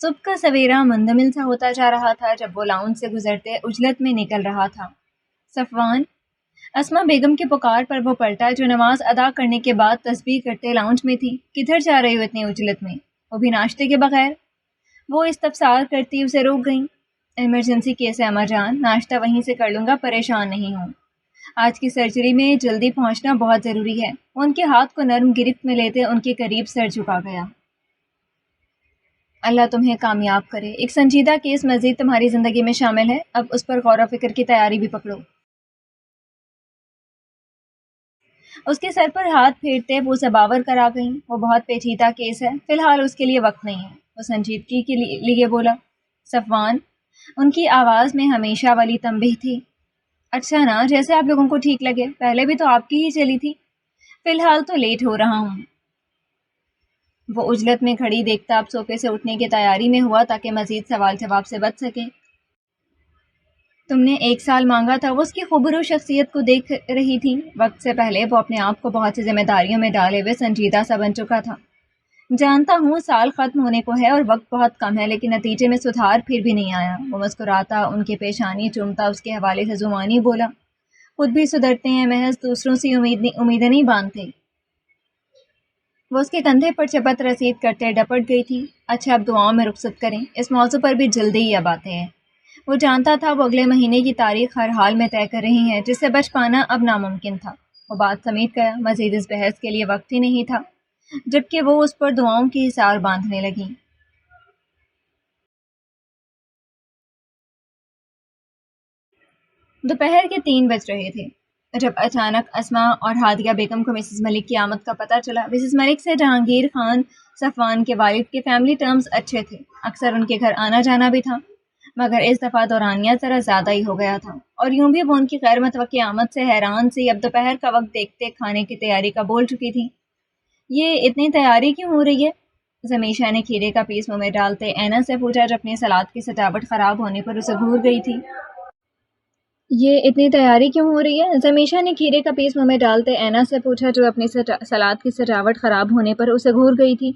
صبح کا سویرا مندمل سا ہوتا جا رہا تھا جب وہ لاؤنج سے گزرتے اجلت میں نکل رہا تھا۔ صفوان، اسما بیگم کے پکار پر وہ پلٹا جو نماز ادا کرنے کے بعد تسبیح کرتے لاؤنج میں تھی۔ کدھر جا رہی ہو اتنی اجلت میں؟ وہ بھی ناشتے کے بغیر؟ وہ استفسار کرتی اسے روک گئیں۔ ایمرجنسی کیس ہے امر جان، ناشتہ وہیں سے کر لوں گا، پریشان نہیں ہوں۔ آج کی سرجری میں جلدی پہنچنا بہت ضروری ہے۔ وہ ان کے ہاتھ کو نرم گرفت میں لیتے ان کے قریب سر جھکا گیا۔ اللہ تمہیں کامیاب کرے، ایک سنجیدہ کیس مزید تمہاری زندگی میں شامل ہے، اب اس پر غور و فکر کی تیاری بھی پکڑو۔ اس کے سر پر ہاتھ پھیرتے وہ زباور کرا گئیں۔ وہ بہت پیچیدہ کیس ہے، فی الحال اس کے لیے وقت نہیں ہے۔ وہ سنجیدگی کے لیے بولا۔ صفوان، ان کی آواز میں ہمیشہ والی تنبیہ تھی۔ اچھا نا، جیسے آپ لوگوں کو ٹھیک لگے، پہلے بھی تو آپ کی ہی چلی تھی۔ فی الحال تو لیٹ ہو رہا ہوں۔ وہ اجلت میں کھڑی دیکھتا اب صوفے سے اٹھنے کی تیاری میں ہوا تاکہ مزید سوال جواب سے بچ سکے۔ تم نے 1 سال مانگا تھا۔ وہ اس کی خبرو شخصیت کو دیکھ رہی تھی۔ وقت سے پہلے وہ اپنے آپ کو بہت سی ذمہ داریوں میں ڈالے ہوئے سنجیدہ سا بن چکا تھا۔ جانتا ہوں سال ختم ہونے کو ہے اور وقت بہت کم ہے، لیکن نتیجے میں سدھار پھر بھی نہیں آیا۔ وہ مسکراتا ان کے پیشانی چومتا اس کے حوالے سے زبانی بولا، خود بھی سدھرتے ہیں، محض دوسروں سے امیدیں نہیں باندھتے۔ وہ اس کے کندھے پر چپت رسید کرتے ڈپٹ گئی تھی۔ اچھا اب دعاؤں میں رخصت کریں، اس موضوع پر بھی جلدی ہی اب آتے ہیں۔ وہ جانتا تھا وہ اگلے مہینے کی تاریخ ہر حال میں طے کر رہی ہیں، جس سے بچ پانا اب ناممکن تھا۔ وہ بات سمیٹ گیا، مزید اس بحث کے لیے وقت ہی نہیں تھا، جبکہ وہ اس پر دعاؤں کی حصار باندھنے لگیں۔ دوپہر کے 3 بج رہے تھے جب اچانک اسما اور ہادیہ بیگم کو مسز ملک کی آمد کا پتہ چلا۔ مسز ملک سے جہانگیر خان صفوان کے والد کے فیملی ٹرمز اچھے تھے، اکثر ان کے گھر آنا جانا بھی تھا، مگر اس دفعہ دورانیہ ذرا زیادہ ہی ہو گیا تھا، اور یوں بھی وہ ان کی غیر متوقع آمد سے حیران سی اب دوپہر کا وقت دیکھتے کھانے کی تیاری کا بول چکی تھی۔ یہ اتنی تیاری کیوں ہو رہی ہے؟ زمیشہ نے کھیرے کا پیس منہ میں ڈالتے اینا سے پوچھا جو اپنی سلاد کی سجاوٹ خراب ہونے پر اسے گھور گئی تھی۔ یہ اتنی تیاری کیوں ہو رہی ہے؟ زمیشہ نے کھیرے کا پیس منہ میں ڈالتے اینا سے پوچھا جو اپنی سلاد کی سجاوٹ خراب ہونے پر اسے گھور گئی تھی۔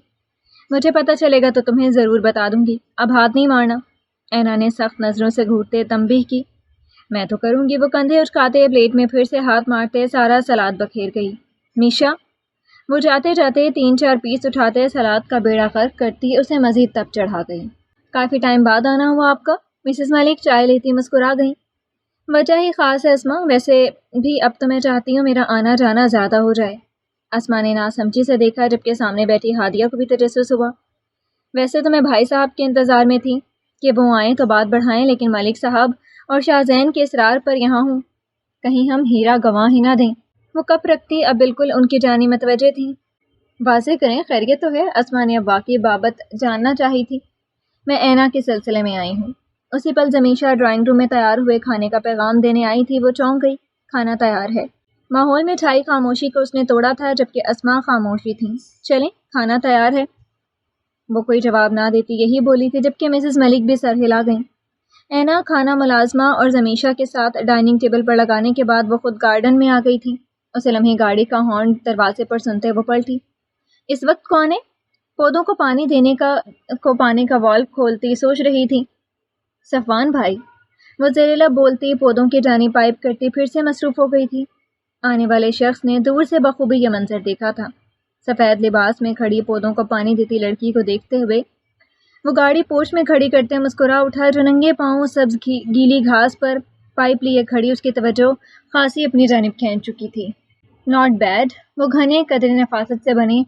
مجھے پتہ چلے گا تو تمہیں ضرور بتا دوں گی، اب ہاتھ نہیں مارنا۔ اینا نے سخت نظروں سے گھورتے تنبیہ کی۔ میں تو کروں گی۔ وہ کندھے اچکاتے پلیٹ میں پھر سے ہاتھ مارتے سارا سلاد بکھیر گئی۔ میشا، وہ جاتے جاتے 3-4 پیس اٹھاتے سلاد کا بیڑا غرق کرتی اسے مزید تپ چڑھا گئی۔ کافی ٹائم بعد آنا ہوا آپ کا؟ مسز ملک چائے لیتی مسکرا گئیں۔ وجہ ہی خاص ہے اسما، ویسے بھی اب تو میں چاہتی ہوں میرا آنا جانا زیادہ ہو جائے۔ اسما نے ناسمجھی سے دیکھا جبکہ سامنے بیٹھی ہادیہ کو بھی تجسس ہوا۔ ویسے تو میں بھائی صاحب کے انتظار میں تھی کہ وہ آئیں تو بات بڑھائیں، لیکن ملک صاحب اور شاہ زین کے اصرار پر یہاں ہوں، کہیں ہم ہیرا گنوا ہی نہ دیں۔ وہ کپ رکھتی اب بالکل ان کی جانی متوجہ تھیں۔ واضح کریں خیریت تو ہے؟ اسما نے اب واقعی بابت جاننا چاہی تھی۔ میں اینا کے سلسلے میں آئی ہوں۔ اسی پل زمیشہ ڈرائنگ روم میں تیار ہوئے کھانے کا پیغام دینے آئی تھی۔ وہ چونک گئی۔ کھانا تیار ہے۔ ماحول میں چھائی خاموشی کو اس نے توڑا تھا جبکہ اسما خاموشی تھیں۔ چلیں، کھانا تیار ہے۔ وہ کوئی جواب نہ دیتی یہی بولی تھی جبکہ مسز ملک بھی سر ہلا گئیں۔ اینا کھانا ملازمہ اور زمیشہ کے ساتھ ڈائننگ ٹیبل پر لگانے کے بعد وہ خود گارڈن میں آ گئی تھی۔ اسے لمحے گاڑی کا ہارن دروازے پر سنتے وہ پلٹی۔ اس وقت کون ہے؟ پودوں کو پانی کا والو کھولتی سوچ رہی تھی۔ صفوان بھائی، وہ زیر لب بولتی پودوں کی جانب پائپ کرتی پھر سے مصروف ہو گئی تھی۔ آنے والے شخص نے دور سے بخوبی یہ منظر دیکھا تھا۔ سفید لباس میں کھڑی پودوں کو پانی دیتی لڑکی کو دیکھتے ہوئے وہ گاڑی پوچھ میں کھڑی کرتے مسکرا اٹھا جو ننگے پاؤں سبز گیلی گھاس پر پائپ لیے کھڑی اس کی توجہ خاصی اپنی جانب کھینچ چکی تھی۔ Not bad. وہ گھنے قدر نفاست سے بنے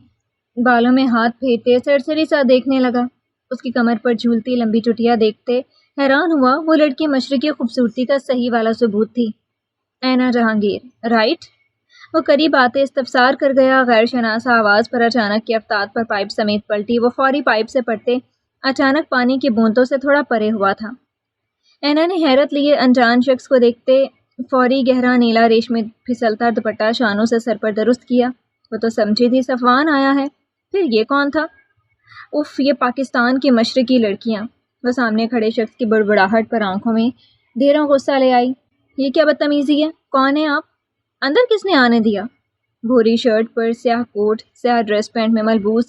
بالوں میں ہاتھ پھیرتے سرسری سا دیکھنے لگا۔ اس کی کمر پر جھولتی لمبی چٹیا دیکھتے حیران ہوا۔ وہ لڑکی مشرقی خوبصورتی کا صحیح والا ثبوت تھی۔ اینا جہانگیر، رائٹ؟ وہ قریب آتے استفسار کر گیا۔ غیر شناسا آواز پر اچانک کی افتاد پر پائپ سمیت پلٹی۔ وہ فوری پائپ سے پڑتے اچانک پانی کی بوندوں سے تھوڑا پرے ہوا تھا۔ اینا نے حیرت لیے انجان شخص کو دیکھتے فوری گہرا نیلا ریشمی پھسلتا دوپٹہ شانوں سے سر پر درست کیا۔ وہ تو سمجھی تھی صفوان آیا ہے، پھر یہ کون تھا؟ اف، یہ پاکستان کی مشرقی لڑکیاں۔ وہ سامنے کھڑے شخص کی بڑبڑاہٹ پر آنکھوں میں ڈھیروں غصہ لے آئی۔ یہ کیا بدتمیزی ہے؟ کون ہیں آپ؟ اندر کس نے آنے دیا؟ بھوری شرٹ پر سیاہ کوٹ، سیاہ ڈریس پینٹ میں ملبوس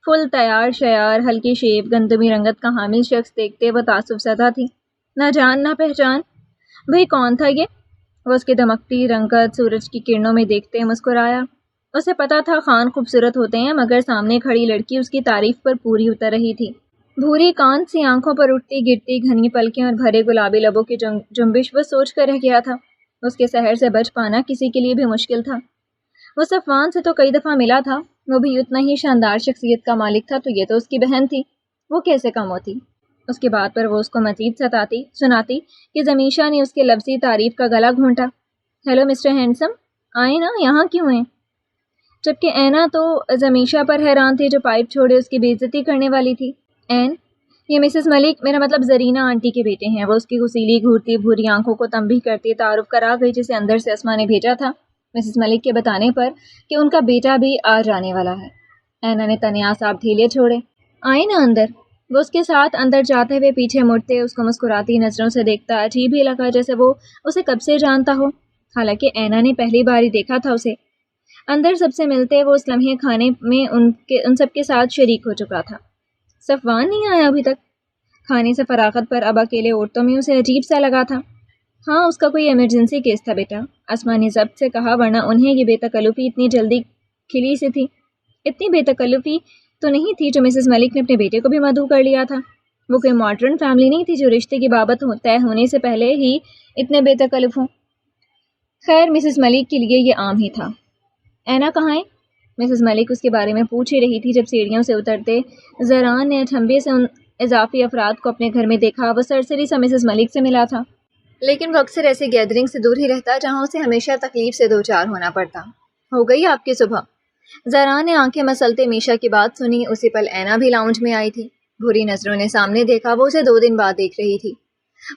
فل تیار شیار ہلکی شیپ گندمی رنگت کا حامل شخص دیکھتے وہ تعصب زدہ تھی۔ نہ جان نہ پہچان، بھئی کون تھا یہ؟ وہ اس کی دمکتی رنگت سورج کی کرنوں میں دیکھتے مسکرایا۔ اسے پتا تھا خان خوبصورت ہوتے ہیں، مگر سامنے کھڑی لڑکی اس کی تعریف پر پوری اتر رہی تھی۔ بھوری کان سی آنکھوں پر اٹھتی گرتی گھنی پلکیں اور بھرے گلابی لبوں کی جنبش وہ سوچ کر رہ گیا تھا۔ اس کے سحر سے بچ پانا کسی کے لیے بھی مشکل تھا۔ وہ صفوان سے تو کئی دفعہ ملا تھا، وہ بھی اتنا ہی شاندار شخصیت کا مالک تھا، تو یہ تو اس کی بہن تھی، وہ کیسے کم ہوتی؟ اس کے بعد پر وہ اس کو مزید سناتی کہ زمیشہ نے اس کے لفظی تعریف کا گلا گھونٹا۔ ہیلو مسٹر ہینڈسم، آئے نا، یہاں کیوں ہیں؟ جبکہ اینا تو زمیشہ پر حیران تھی جو پائپ چھوڑے اس کی بے عزتی کرنے والی تھی۔ این، یہ مسز ملک، میرا مطلب زرینہ آنٹی کے بیٹے ہیں۔ وہ اس کی غسیلی گھورتی بھوری آنکھوں کو تنبیہ کرتی تعارف کرا گئی جسے اندر سے اسما نے بھیجا تھا، مسز ملک کے بتانے پر کہ ان کا بیٹا بھی آ جانے والا ہے۔ اینا نے تنیاس آپ ڈھیلے چھوڑے۔ آئے نا اندر۔ وہ اس کے ساتھ اندر جاتے ہوئے پیچھے مڑتے اس کو مسکراتی نظروں سے دیکھتا عجیب ہی لگا، جیسے وہ اسے کب سے جانتا ہو، حالانکہ اینا نے پہلی بار ہی دیکھا تھا اسے۔ اندر سب سے ملتے وہ اس لمحے کھانے میں ان سب کے ساتھ شریک ہو چکا تھا۔ صفوان نہیں آیا ابھی تک؟ کھانے سے فراغت پر اب اکیلے عورتوں میں اسے عجیب سا لگا تھا۔ ہاں، اس کا کوئی ایمرجنسی کیس تھا بیٹا، اسما نے ضبط سے کہا، ورنہ انہیں یہ بے تکلفی اتنی جلدی کھلی سی تھی۔ اتنی بے تکلفی تو نہیں تھی جو مسز ملک نے اپنے بیٹے کو بھی مدعو کر لیا تھا۔ وہ کوئی ماڈرن فیملی نہیں تھی جو رشتے کی بابت طے ہونے سے پہلے ہی اتنے بے تکلف ہوں۔ خیر، مسز ملک کے لیے یہ عام ہی تھا۔ اینا کہاں ہے؟ مسز ملک اس کے بارے میں پوچھ ہی رہی تھی جب سیڑھیوں سے اترتے زران نے اٹھمبے سے ان اضافی افراد کو اپنے گھر میں دیکھا۔ وہ سرسری سا مسز ملک سے ملا تھا، لیکن وہ اکثر ایسی گیدرنگ سے دور ہی رہتا جہاں اسے ہمیشہ تکلیف سے دوچار ہونا پڑتا۔ ہو گئی آپ کی صبح؟ زران نے آنکھیں مسلتے میشا کی بات سنی۔ اسی پل اینا بھی لاؤنج میں آئی تھی۔ بری نظروں نے سامنے دیکھا، وہ اسے 2 دن بعد دیکھ رہی تھی۔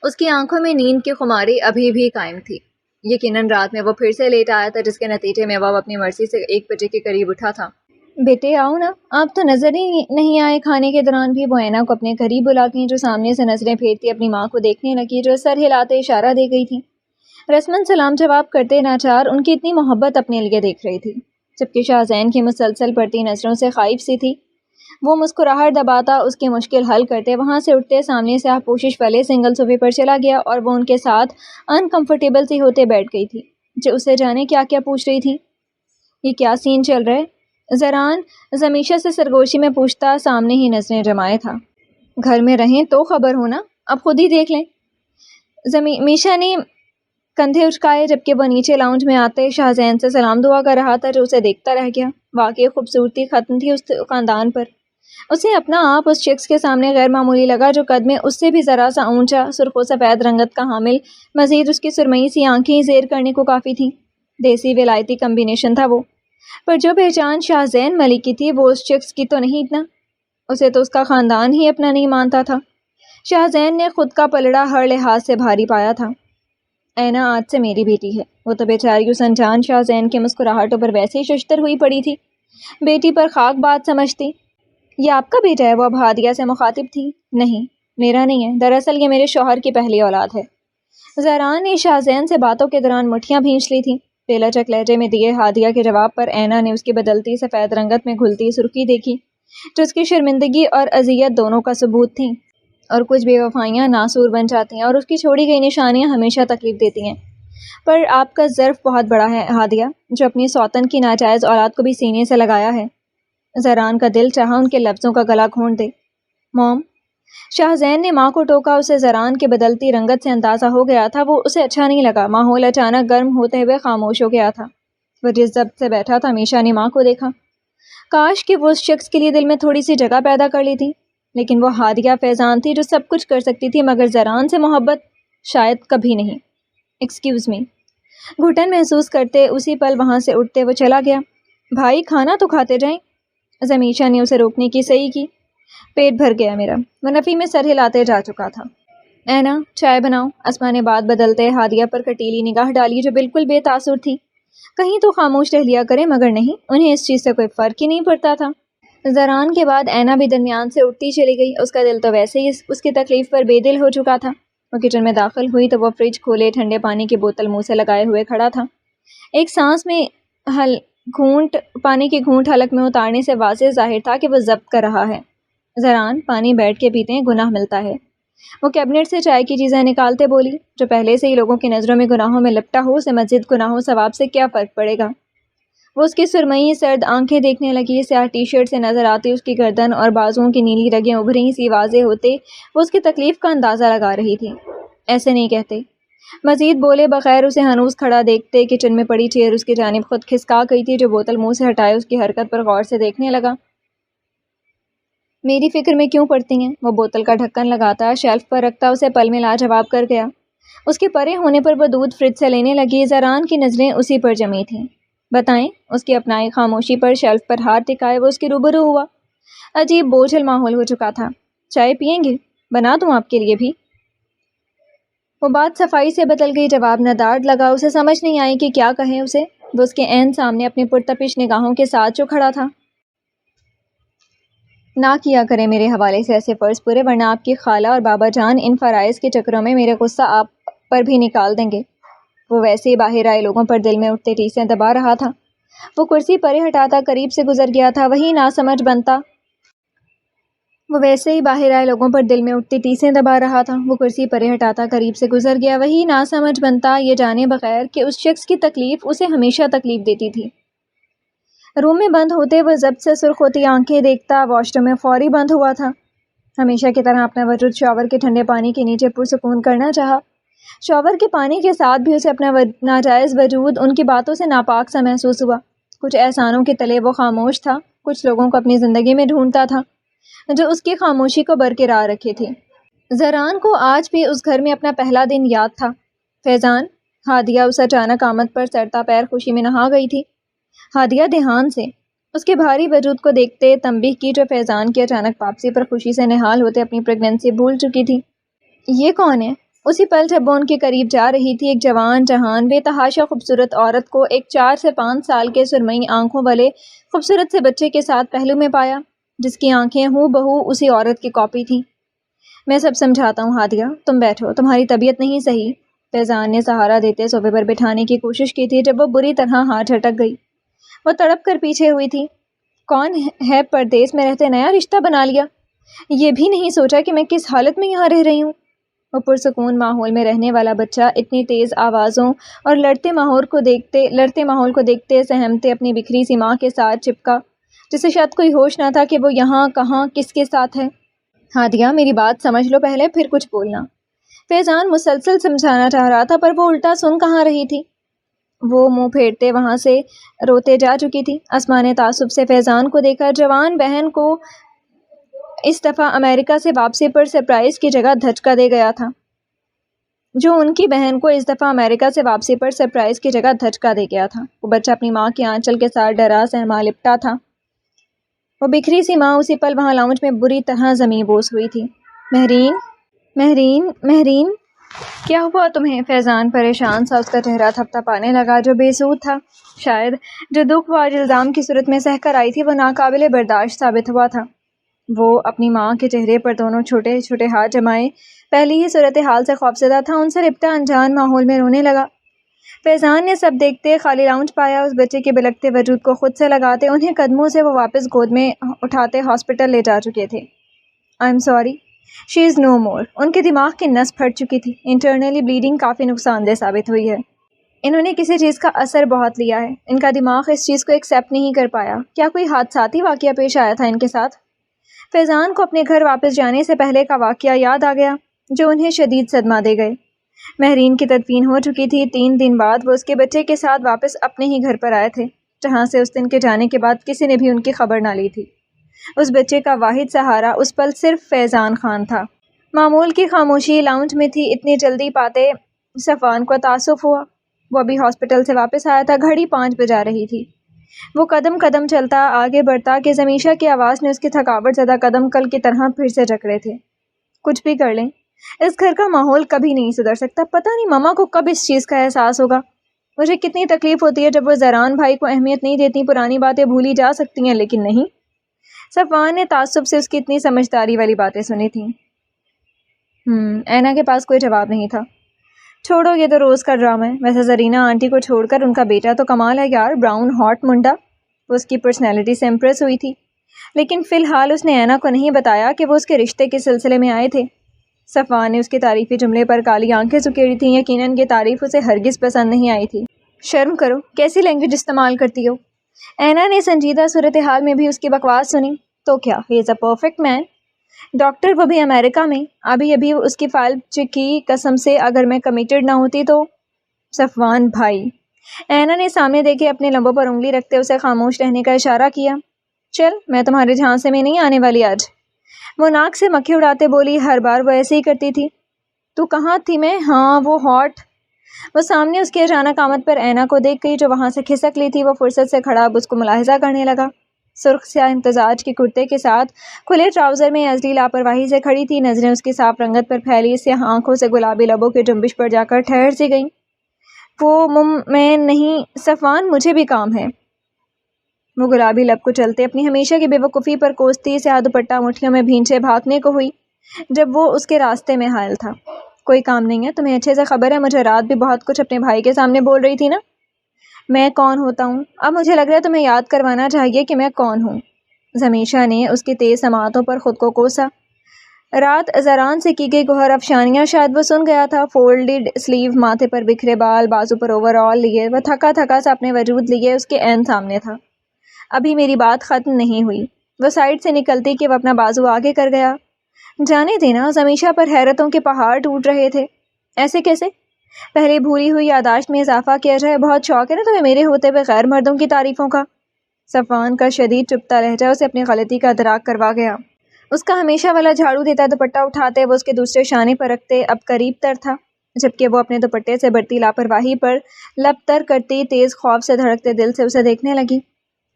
اس کی آنکھوں میں نیند کی خماری ابھی بھی قائم تھی۔ یقیناً رات میں وہ پھر سے لیٹ آیا تھا، جس کے نتیجے میں وہ اپنی مرضی سے 1 بجے کے قریب اٹھا تھا۔ بیٹے آؤ نا، آپ تو نظر ہی نہیں آئے کھانے کے دوران بھی۔ وہ اینا کو اپنے قریب بلا گئی جو سامنے سے نظریں پھیرتی اپنی ماں کو دیکھنے لگی جو سر ہلاتے اشارہ دے گئی تھی۔ رسماً سلام جواب کرتے ناچار ان کی اتنی محبت اپنے لیے دیکھ رہی تھی، جبکہ شاہزین کی مسلسل پڑتی نظروں سے خائف سی تھی۔ وہ مسکراہٹ دباتا اس کی مشکل حل کرتے وہاں سے اٹھتے سامنے سے پوشش والے سنگل صوفے پر چلا گیا اور وہ ان کے ساتھ انکمفرٹیبل سی ہوتے بیٹھ گئی تھی جو اسے جانے کیا کیا پوچھ رہی تھی۔ یہ کیا سین چل رہا ہے؟ زران زمیشہ سے سرگوشی میں پوچھتا سامنے ہی نظریں جمائے تھا۔ گھر میں رہیں تو خبر ہونا، اب خود ہی دیکھ لیں۔ میشا نے کندھے اچکائے جبکہ وہ نیچے لاؤنج میں آتے شاہزین سے سلام دعا کر رہا تھا جو اسے دیکھتا رہ گیا۔ واقعی خوبصورتی ختم تھی اس خاندان پر۔ اسے اپنا آپ اس شخص کے سامنے غیر معمولی لگا جو قد میں اس سے بھی ذرا سا اونچا، سرخ و سفید رنگت کا حامل، مزید اس کی سرمئی سی آنکھیں زیر کرنے کو کافی تھیں۔ دیسی ولایتی کمبینیشن تھا وہ، پر جو پہچان شاہزین ملک کی تھی وہ اس شخص کی تو نہیں اتنا۔ اسے تو اس کا خاندان ہی اپنا نہیں مانتا تھا۔ شاہزین نے خود کا پلڑا ہر لحاظ سے بھاری پایا تھا۔ اینا آج سے میری بیٹی ہے۔ وہ تو بیچاری اس انجان شاہزین کے مسکراہٹوں پر ویسے ہی ششتر ہوئی پڑی تھی، بیٹی پر خاک بات سمجھتی۔ یہ آپ کا بیٹا ہے؟ وہ اب ہادیہ سے مخاطب تھی۔ نہیں، میرا نہیں ہے، دراصل یہ میرے شوہر کی پہلی اولاد ہے۔ زران نے شاہزین سے باتوں کے دوران مٹھیاں بھینچ لی تھیں۔ بے لچک لہجے میں دیے ہادیہ کے جواب پر اینا نے اس کی بدلتی سفید رنگت میں گھلتی سرخی دیکھی جو اس کی شرمندگی اور اذیت دونوں کا ثبوت تھیں، اور کچھ بے وفائیاں ناسور بن جاتی ہیں اور اس کی چھوڑی گئی نشانیاں ہمیشہ تکلیف دیتی ہیں۔ پر آپ کا ظرف بہت بڑا ہے ہادیہ، جو اپنی سوتن کی ناجائز اولاد کو بھی سینے سے لگایا ہے۔ زران کا دل چاہا ان کے لفظوں کا گلا گھونٹ دے۔ موم، شاہزین نے ماں کو ٹوکا۔ اسے زران کے بدلتی رنگت سے اندازہ ہو گیا تھا، وہ اسے اچھا نہیں لگا۔ ماحول اچانک گرم ہوتے ہوئے خاموش ہو گیا تھا۔ وہ جس ضبط سے بیٹھا تھا میشا نے ماں کو دیکھا۔ کاش کہ وہ اس شخص کے لیے دل میں تھوڑی سی جگہ پیدا کر لی تھی، لیکن وہ ہادیہ فیضان تھی جو سب کچھ کر سکتی تھی، مگر زران سے محبت شاید کبھی نہیں۔ ایکسکیوز می، گھٹن محسوس کرتے اسی پل وہاں سے اٹھتے وہ چلا گیا۔ بھائی کھانا تو کھاتے جائیں۔ زمیشہ نے اسے روکنے کی صحیح کی۔ پیٹ بھر گیا میرا، وہ نفی میں سر ہلاتے جا چکا تھا۔ اینا، چائے بناؤ۔ اسما نے بات بدلتے ہادیہ پر کٹیلی نگاہ ڈالی جو بالکل بے تاثر تھی۔ کہیں تو خاموش رہ لیا کرے، مگر نہیں، انہیں اس چیز سے کوئی فرق ہی نہیں پڑتا تھا۔ زران کے بعد اینا بھی درمیان سے اٹھتی چلی گئی۔ اس کا دل تو ویسے ہی اس کی تکلیف پر بے دل ہو چکا تھا۔ وہ کچن میں داخل ہوئی تو وہ فریج کھولے ٹھنڈے پانی کی بوتل منہ سے لگائے ہوئے کھڑا تھا۔ ایک سانس میں پانی کی گھونٹ حلق میں اتارنے سے واضح ظاہر تھا کہ وہ ضبط کر رہا ہے۔ زران پانی بیٹھ کے پیتے ہیں، گناہ ملتا ہے۔ وہ کیبنٹ سے چائے کی چیزیں نکالتے بولی، جو پہلے سے ہی لوگوں کی نظروں میں گناہوں میں لپٹا ہو، اسے مزید گناہوں ثواب سے کیا فرق پڑے گا؟ وہ اس کی سرمئی سرد آنکھیں دیکھنے لگی، سیاہ ٹی شرٹ سے نظر آتی اس کی گردن اور بازوؤں کی نیلی رگیں ابھری سی واضح ہوتے وہ اس کی تکلیف کا اندازہ لگا رہی تھی۔ ایسے نہیں کہتے۔ مزید بولے بغیر اسے ہنوز کھڑا دیکھتے کچن میں پڑی چیئر اس کی جانب خود کھسکا گئی تھی، جو بوتل منہ سے ہٹائے اس کی حرکت پر غور سے دیکھنے لگا۔ میری فکر میں کیوں پڑتی ہیں؟ وہ بوتل کا ڈھکن لگاتا شیلف پر رکھتا اسے پل میں لاجواب کر گیا۔ اس کے پرے ہونے پر وہ دودھ فریج سے لینے لگی۔ زران کی نظریں اسی پر جمی تھیں۔ بتائیں؟ اس کی اپنائی خاموشی پر شیلف پر ہاتھ ٹکائے وہ اس کی روبرو ہوا۔ عجیب بوجھل ماحول ہو چکا تھا۔ چائے پئیں گے؟ بنا دوں آپ کے لیے بھی؟ وہ بات صفائی سے بدل گئی، جواب ندارد لگا، اسے سمجھ نہیں آئی کہ کیا کہے اسے۔ وہ اس کے عین سامنے اپنی پرتپش نگاہوں کے ساتھ جو کھڑا تھا۔ نہ کیا کریں میرے حوالے سے ایسے فرض پورے، ورنہ آپ کی خالہ اور بابا جان ان فرائض کے چکروں میں میرے غصہ آپ پر بھی نکال دیں گے۔ وہ ویسے ہی باہر آئے لوگوں پر دل میں اٹھتے ٹیسیں دبا رہا تھا۔ وہ کرسی پرے ہٹاتا قریب سے گزر گیا تھا، وہی ناسمجھ بنتا وہ ویسے ہی باہر آئے لوگوں پر دل میں اٹھتی ٹیسیں دبا رہا تھا۔ وہ کرسی پرے ہٹاتا قریب سے گزر گیا، وہی ناسمجھ بنتا یہ جانے بغیر کہ اس شخص کی تکلیف اسے ہمیشہ تکلیف دیتی تھی۔ روم میں بند ہوتے وہ ضبط سے سرخ ہوتی آنکھیں دیکھتا، واش روم میں فوری بند ہوا تھا۔ ہمیشہ کی طرح اپنا وجود شاور کے ٹھنڈے پانی کے نیچے پرسکون کرنا چاہا۔ شاور کے پانی کے ساتھ بھی اسے اپنا ناجائز وجود ان کی باتوں سے ناپاک سا محسوس ہوا۔ کچھ احسانوں کے تلے وہ خاموش تھا، کچھ لوگوں کو اپنی زندگی میں ڈھونڈتا تھا جو اس کی خاموشی کو برقرار رکھے تھے۔ زران کو آج بھی اس گھر میں اپنا پہلا دن یاد تھا۔ فیضان، ہادیہ اس اچانک آمد پر سرتا پیر خوشی میں نہا گئی تھی۔ ہادیہ دھیان سے اس کے بھاری وجود کو دیکھتے تنبیہ کی، جو فیضان کی اچانک واپسی پر خوشی سے نہال ہوتے اپنی پریگننسی بھول چکی تھی۔ یہ کون ہے؟ اسی پل جب وہ ان کے قریب جا رہی تھی، ایک جوان جہان بے تحاشا خوبصورت عورت کو ایک 4 سے 5 سال کے سرمئی آنکھوں والے خوبصورت سے بچے کے ساتھ پہلو میں پایا، جس کی آنکھیں ہو بہو اسی عورت کی کاپی تھیں۔ میں سب سمجھاتا ہوں ہادیہ، تم بیٹھو، تمہاری طبیعت نہیں صحیح۔ فیضان نے سہارا دیتے صوفے پر بٹھانے کی کوشش کی تھی، جب وہ بری طرح ہاتھ جھٹک گئی۔ وہ تڑپ کر پیچھے ہوئی تھی۔ کون ہے؟ پردیس میں رہتے نیا رشتہ بنا لیا؟ یہ بھی نہیں سوچا کہ میں کس حالت میں یہاں رہ رہی ہوں؟ وہ پرسکون ماحول میں رہنے والا بچہ اتنی تیز آوازوں اور لڑتے ماحول کو دیکھتے سہمتے اپنی بکھری سی ماں کے ساتھ چپکا، جسے شاید کوئی ہوش نہ تھا کہ وہ یہاں کہاں کس کے ساتھ ہے۔ ہادیہ، میری بات سمجھ لو پہلے، پھر کچھ بولنا۔ فیضان مسلسل سمجھانا چاہ رہا تھا، پر وہ الٹا سن کہاں رہی تھی۔ وہ منہ پھیرتے وہاں سے روتے جا چکی تھی۔ اسما نے تعصب سے فیضان کو دیکھا۔ جوان بہن کو اس دفعہ امریکہ سے واپسی پر سرپرائز کی جگہ دھچکا دے گیا تھا۔ وہ بچہ اپنی ماں کے آنچل کے ساتھ ڈرا سہما لپٹا تھا۔ وہ بکھری سی ماں اسی پل وہاں لاؤنج میں بری طرح زمیں بوس ہوئی تھی۔ مہرین، کیا ہوا تمہیں؟ فیضان پریشان سا اس کا چہرہ تھپتا پانے لگا، جو بے سود تھا۔ شاید جو دکھ وہ آج الزام کی صورت میں سہ کر آئی تھی، وہ ناقابل برداشت ثابت ہوا تھا۔ وہ اپنی ماں کے چہرے پر دونوں چھوٹے چھوٹے ہاتھ جمائے پہلی ہی صورتحال سے خوفزدہ تھا، ان سے لپٹا انجان ماحول میں رونے لگا۔ فیضان نے سب دیکھتے خالی لاؤنج پایا، اس بچے کے بلکتے وجود کو خود سے لگاتے انہیں قدموں سے وہ واپس گود میں اٹھاتے ہاسپٹل لے جا چکے تھے۔ آئی ایم سوری، شی از نو مور۔ ان کے دماغ کی نس پھٹ چکی تھی، انٹرنلی بلیڈنگ کافی نقصان دہ ثابت ہوئی ہے۔ انہوں نے کسی چیز کا اثر بہت لیا ہے، ان کا دماغ اس چیز کو ایکسیپٹ نہیں کر پایا۔ کیا کوئی حادثاتی واقعہ پیش آیا تھا ان کے ساتھ؟ فیضان کو اپنے گھر واپس جانے سے پہلے کا واقعہ یاد آ گیا، جو انہیں شدید صدمہ دے گئے۔ مہرین کی تدفین ہو چکی تھی۔ 3 دن بعد وہ اس کے بچے کے ساتھ واپس اپنے ہی گھر پر آئے تھے، جہاں سے اس دن کے جانے کے بعد کسی نے بھی ان کی خبر نہ لی تھی۔ اس بچے کا واحد سہارا اس پل صرف فیضان خان تھا۔ معمول کی خاموشی لاؤنج میں تھی۔ اتنی جلدی پاتے صفوان کو تعصب ہوا۔ وہ ابھی ہاسپٹل سے واپس آیا تھا، گھڑی 5 بجا رہی تھی۔ وہ قدم قدم چلتا آگے بڑھتا کہ زمیشہ کی آواز نے اس کی تھکاوٹ زدہ قدم کل کی طرح پھر سے جکڑے تھے۔ کچھ بھی کر لیں، اس گھر کا ماحول کبھی نہیں سدھر سکتا۔ پتہ نہیں ماما کو کب اس چیز کا احساس ہوگا۔ مجھے کتنی تکلیف ہوتی ہے جب وہ زران بھائی کو اہمیت نہیں دیتی۔ پرانی باتیں بھولی جا سکتی ہیں لیکن نہیں۔ صفوان نے تعصب سے اس کی اتنی سمجھداری والی باتیں سنی تھیں۔ اینا کے پاس کوئی جواب نہیں تھا۔ چھوڑو یہ تو روز کا ڈرامہ ہے. ویسے زرینہ آنٹی کو چھوڑ کر ان کا بیٹا تو کمال ہے یار, براؤن ہاٹ منڈا. وہ اس کی پرسنالٹی سے امپریس ہوئی تھی, لیکن فی الحال اس نے اینا کو نہیں بتایا کہ وہ اس کے رشتے کے سلسلے میں آئے تھے. صفوان نے اس کے تعریفی جملے پر کالی آنکھیں سکیڑی تھیں. یقیناً یہ تعریف اسے ہرگز پسند نہیں آئی تھی. شرم کرو, کیسی لینگویج استعمال کرتی ہو. اینا نے سنجیدہ صورتحال میں بھی اس کی بکواس سنی. تو کیا, ہی از اے پرفیکٹ مین, ڈاکٹر, وہ بھی امریکہ میں. ابھی اس کی فائل چیک کی, قسم سے اگر میں کمیٹڈ نہ ہوتی تو. صفوان بھائی. اینا نے سامنے دیکھے اپنے لبوں پر انگلی رکھتے اسے خاموش رہنے کا اشارہ کیا. چل, میں تمہارے جھانسے میں نہیں آنے والی آج. وہ ناک سے مکھی اڑاتے بولی. ہر بار وہ ایسے ہی کرتی تھی. تو کہاں تھی میں؟ ہاں وہ ہاٹ. وہ سامنے اس کے اچانک آمد پر اینا کو دیکھ گئی جو وہاں سے کھسک لی تھی. وہ فرصت سے کھڑا اب اس کو ملاحظہ کرنے لگا. سرخ سیاہ امتزاج کے کرتے کے ساتھ کھلے ٹراؤزر میں ازلی لاپرواہی سے کھڑی تھی. نظریں اس کی صاف رنگت پر پھیلی سیاہ آنکھوں سے گلابی لبوں کے جنبش پر جا کر ٹھہر سی گئیں. وہ میں نہیں صفوان, مجھے بھی کام ہے. وہ گلابی لب کو چلتے اپنی ہمیشہ کی بے وقوفی پر کوستی سیاہ دوپٹہ مٹھیوں میں بھینچے بھاگنے کو ہوئی جب وہ اس کے راستے میں حائل تھا. کوئی کام نہیں ہے, تمہیں اچھے سے خبر ہے, مجھے رات بھی بہت کچھ اپنے بھائی کے سامنے بول رہی تھی نا. میں کون ہوتا ہوں؟ اب مجھے لگ رہا ہے تمہیں یاد کروانا چاہیے کہ میں کون ہوں. زمیشہ نے اس کی تیز سماعتوں پر خود کو کوسا. رات زران سے کی گئی گوہر افشانیاں شاید وہ سن گیا تھا. فولڈڈ سلیو, ماتھے پر بکھرے بال, بازو پر اوور آل لیے وہ تھکا تھکا سا اپنے وجود لیے اس کے عین سامنے تھا. ابھی میری بات ختم نہیں ہوئی. وہ سائڈ سے نکلتی کہ وہ اپنا بازو آگے کر گیا. جانے دینا. زمیشہ پر حیرتوں کے پہاڑ ٹوٹ رہے تھے. ایسے کیسے؟ پہلے بھولی ہوئی یاداشت میں اضافہ کیا جائے. بہت شوق ہے نا تمہیں میرے ہوتے ہوئے غیر مردوں کی تعریفوں کا. صفوان کا شدید چپتا لہجہ اسے اپنی غلطی کا ادراک کروا گیا. اس کا ہمیشہ والا جھاڑو دیتا دوپٹہ اٹھاتے وہ اس کے دوسرے شانے پر رکھتے اب قریب تر تھا, جبکہ وہ اپنے دوپٹے سے بڑھتی لاپرواہی پر لب تر کرتی تیز خوف سے دھڑکتے دل سے اسے دیکھنے لگی.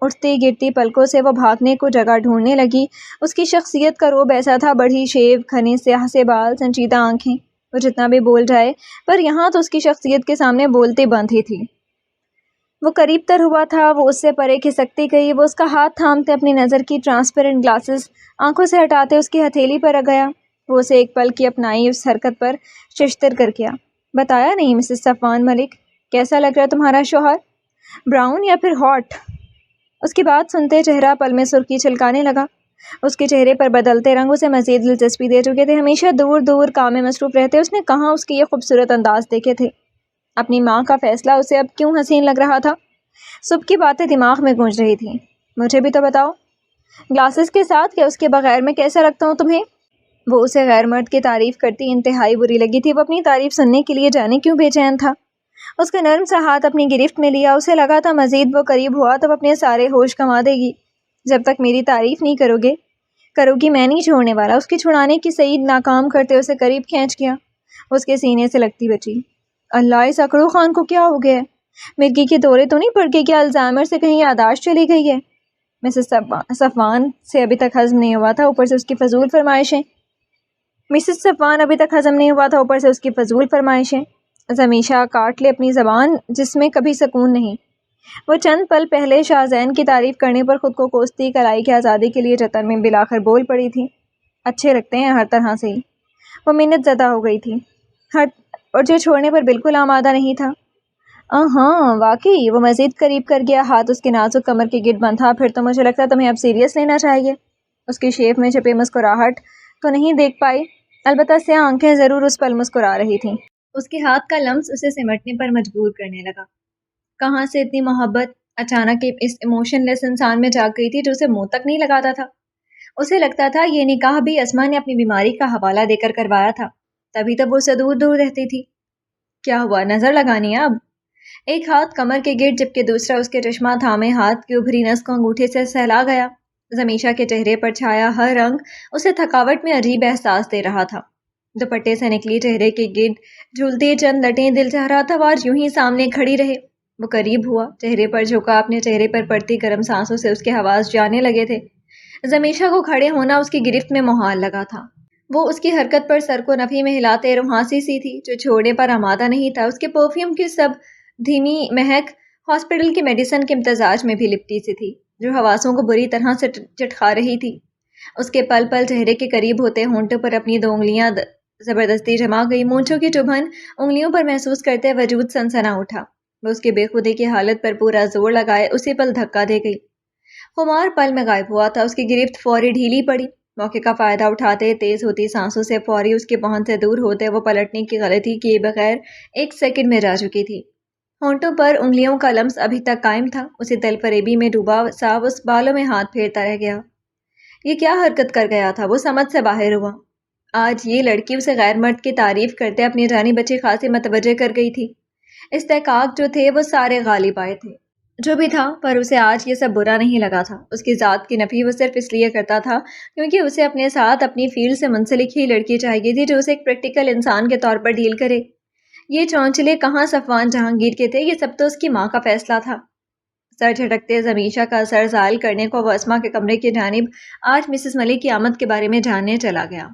اٹھتی گرتی پلکوں سے وہ بھاگنے کو جگہ ڈھونڈنے لگی. اس کی شخصیت کا روب ایسا تھا, بڑھی شیو, گھنے سیاہ سے بال, سنجیدہ آنکھیں. وہ جتنا بھی بول جائے پر یہاں تو اس کی شخصیت کے سامنے بولتے بند ہی تھی. وہ قریب تر ہوا تھا, وہ اس سے پرے کھسکتی گئی. وہ اس کا ہاتھ تھامتے اپنی نظر کی ٹرانسپیرنٹ گلاسز آنکھوں سے ہٹاتے اس کی ہتھیلی پر رکھ گیا. وہ اسے ایک پل کی اپنائی اس حرکت پر ششتر کر گیا. بتایا نہیں مسز صفوان ملک, کیسا لگ رہا تمہارا شوہر, براؤن یا پھر ہاٹ؟ اس کی بات سنتے چہرہ پل میں سرخی چھلکانے لگا. اس کے چہرے پر بدلتے رنگ اسے مزید دلچسپی دے چکے تھے. ہمیشہ دور دور کام میں مصروف رہتے اس نے کہاں اس کے یہ خوبصورت انداز دیکھے تھے. اپنی ماں کا فیصلہ اسے اب کیوں حسین لگ رہا تھا. صبح کی باتیں دماغ میں گونج رہی تھیں. مجھے بھی تو بتاؤ, گلاسز کے ساتھ یا اس کے بغیر میں کیسا لگتا ہوں تمہیں؟ وہ اسے غیر مرد کی تعریف کرتی انتہائی بری لگی تھی. وہ اپنی تعریف سننے کے لیے جانے کیوں بے چین تھا. اس کا نرم سا ہاتھ اپنی گرفت میں لیا. اسے لگا تھا مزید وہ قریب ہوا تو وہ اپنے سارے ہوش گنوا دے گی. جب تک میری تعریف نہیں کرو گی میں نہیں چھوڑنے والا. اس کی چھڑانے کی سعید ناکام کرتے اسے قریب کھینچ گیا. اس کے سینے سے لگتی بچی. اللہ, اس اکڑو خان کو کیا ہو گیا ہے؟ مرگی کے دورے تو نہیں پڑ گئے؟ کیا الزائمر سے کہیں یاداشت چلی گئی ہے؟ مسز صفوان سے ابھی تک ہضم نہیں ہوا تھا, اوپر سے اس کی فضول فرمائشیں. زمیشہ کاٹ لے اپنی زبان جس میں کبھی سکون نہیں. وہ چند پل پہلے شاہ زین کی تعریف کرنے پر خود کو کوستی کلائی کی آزادی کے لیے جتن میں بلاخر بول پڑی تھی. اچھے لگتے ہیں ہر طرح سے ہی. وہ منت زدہ ہو گئی تھی اور جو چھوڑنے پر بالکل آمادہ نہیں تھا. ہاں واقعی. وہ مزید قریب کر گیا, ہاتھ اس کے نازک کمر کے گرد بندھا. پھر تو مجھے لگتا تمہیں اب سیریس لینا چاہیے. اس کی شیف میں چھپی مسکراہٹ تو نہیں دیکھ پائی, البتہ سیاہ آنکھیں ضرور اس پل مسکرا رہی تھیں. اس کے ہاتھ کا لمس اسے سمٹنے پر مجبور کرنے لگا. کہاں سے اتنی محبت اچانک اس ایموشن لیس انسان میں جاگ گئی تھی جو اسے منہ تک نہیں لگاتا تھا. اسے لگتا تھا یہ نکاح بھی اسما نے اپنی بیماری کا حوالہ دے کر کروایا تھا, تبھی تب وہ اسے دور دور رہتی تھی. کیا ہوا, نظر لگانی ہے اب؟ ایک ہاتھ کمر کے گرد جبکہ دوسرا اس کے چشمہ تھامے ہاتھ کی ابھری نس کو انگوٹھے سے سہلا گیا. زمیشہ کے چہرے پر چھایا ہر رنگ اسے تھکاوٹ میں عجیب احساس دے رہا تھا. دوپٹے سے نکلی چہرے کے گرد جھولتی چند لٹیں دل چاہ رہا تھا اور یوں ہی سامنے کھڑی رہے. وہ قریب ہوا, چہرے پر جھکا, اپنے چہرے پر پڑتی گرم سانسوں سے اس کے حواس جانے لگے تھے. زمیشہ کو کھڑے ہونا اس کی گرفت میں محال لگا تھا. وہ اس کی حرکت پر سر کو نفی میں ہلاتے روحانسی سی تھی جو چھوڑنے پر آمادہ نہیں تھا. اس کے پرفیوم کی سب دھیمی مہک ہاسپٹل کی میڈیسن کے امتزاج میں بھی لپٹی سی تھی جو حواسوں کو بری طرح سے چٹکا رہی تھی. اس کے پل پل چہرے کے قریب ہوتے ہونٹوں پر اپنی 2 انگلیاں زبردستی جما گئی مونچھوں کی چبھن انگلیوں پر محسوس کرتے وجود سنسنا اٹھا۔ وہ اس کی بے خودی کی حالت پر پورا زور لگائے اسی پل دھکا دے گئی۔ خمار پل میں غائب ہوا تھا، اس کی گرفت فوری ڈھیلی پڑی۔ موقع کا فائدہ اٹھاتے تیز ہوتی سانسوں سے فوری اس کی پہنچ سے دور ہوتے وہ پلٹنے کی غلطی کیے بغیر 1 سیکنڈ میں جا چکی تھی۔ ہونٹوں پر انگلیوں کا لمس ابھی تک قائم تھا، اسی دل فریبی میں ڈوبا سا اس بالوں میں ہاتھ پھیرتا رہ گیا۔ یہ کیا حرکت کر گیا تھا؟ وہ سمجھ سے باہر ہوا۔ آج یہ لڑکی اسے غیر مرد کی تعریف کرتے اپنی جانی بچی خاصی متوجہ کر گئی تھی۔ استحقاق جو تھے وہ سارے غالب آئے تھے۔ جو بھی تھا، پر اسے آج یہ سب برا نہیں لگا تھا۔ اس کی ذات کی نفی وہ صرف اس لیے کرتا تھا کیونکہ اسے اپنے ساتھ اپنی فیلڈ سے منسلک ہی لڑکی چاہیے تھی جو اسے ایک پریکٹیکل انسان کے طور پر ڈیل کرے۔ یہ چونچلے کہاں صفوان جہانگیر کے تھے، یہ سب تو اس کی ماں کا فیصلہ تھا۔ سر جھٹکتے زمیشہ کا سر زائل کرنے کو وہ اسما کے کمرے کی جانب آج مسز ملک کی آمد کے بارے میں جاننے چلا گیا۔